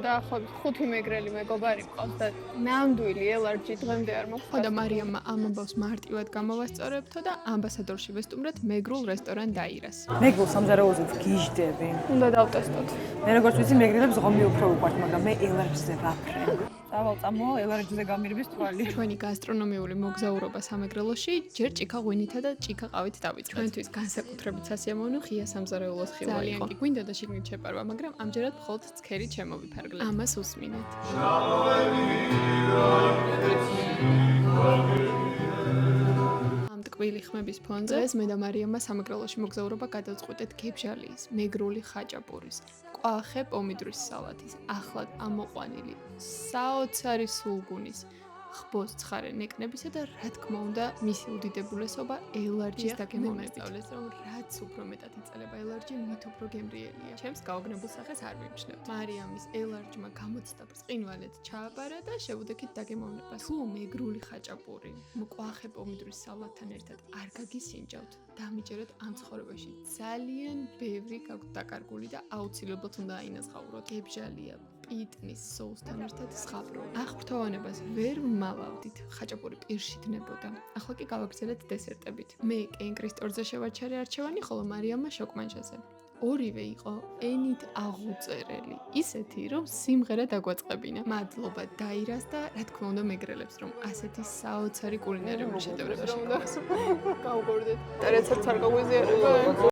დაახლოებით 5 მეგრელი მეგობარი მყავს და ნამდვილი ელარჯი დღემდე არ მოხდა. ხო და მარიამმა ამ ამბავს მარტივად გამოვასწორებთო და ამბასადორში ვესტუმრეთ მეგრულ რესტორან დაირას. მეგრულ სამზარეულოზე ვგიჟდები. უნდა დავტესტოთ. მე როგორც ვიცი, მეგრელებს ღომი უფრო უყვართ, მაგრამ მე ელარჯზე ვაფრენ. წავალ-წამო ელარჯზე გამირბის თვალი. ჩვენი გასტრონომიული მოგზაურობა სამეგრელოში ჯერ ჭიქა ღვინითა და ჭიქა ყავით დავიწყეთ. ჩვენთვის განსაკუთრებით სასიამოვნო ღია სამზარეულოს ხილვა იყო. ძალიან კი გვინდა და შიგნით შეპარვა, მაგრამ ამჯერად მხოლოდ ცქერით შემოვიფარგლეთ. ამას უსმინეთ. ამ ტკბილი ხმების ფონზე დღეს მე და მარიამმა სამეგრელოში მოგზაურობა გადავწყვეტეთ გებჟალიის, მეგრული ხაჭაპურის, კვახე პომიდრის სალათის, ახლად ამოყვანილი, საოცარი სულგუნის, ხბოს ცხარე ნეკნებისა და რა თქმა უნდა მისი უდიდებულესობა ელარჯის დაგემოვნებით. რომ რაც უფრო მეტად იწელება ელარჯი, მით უფრო გემრიელია. ჩემს გაოგნებულ სახეს არ ვიმჩნევ. მარიამის ელარჯმა გამოცდა ბრწყინვალედ ჩააბარა და შევუდექით დაგემოვნებას. თუ მეგრული ხაჭაპური, მკვახე პომიდრის სალათთან ერთად არ გაგისინჯავთ, დამიჯერეთ ამ ცხოვრებაში ძალიან ბევრი გაგვთ დაკარგული და აუცილებლად უნდა აინაზღაუროთ. გებჟალია პიტნის соусთან ერთად სხავროვი. აღფრთოვანებას ვერ მალავდით, ხაჭაპური პირში დნებოდა. ახლა კი გავაგრძელეთ დესერტებით. მე კენკრის ტორტზე შევაჩარე არჩევანი, ხოლო მარიამმა შოკმანჩაზე. ორივე იყო ენით აღუწერელი, ისეთი, რომ სიმღერა დაგვაწყებინა. მადლობა დაირას და რა თქმა უნდა მეგრელებს, რომ ასეთი საოცარი კულინარიული შედევრები შექმნეს. გავგორდეთ. და რეცეპტს არ გაგვიზიარება.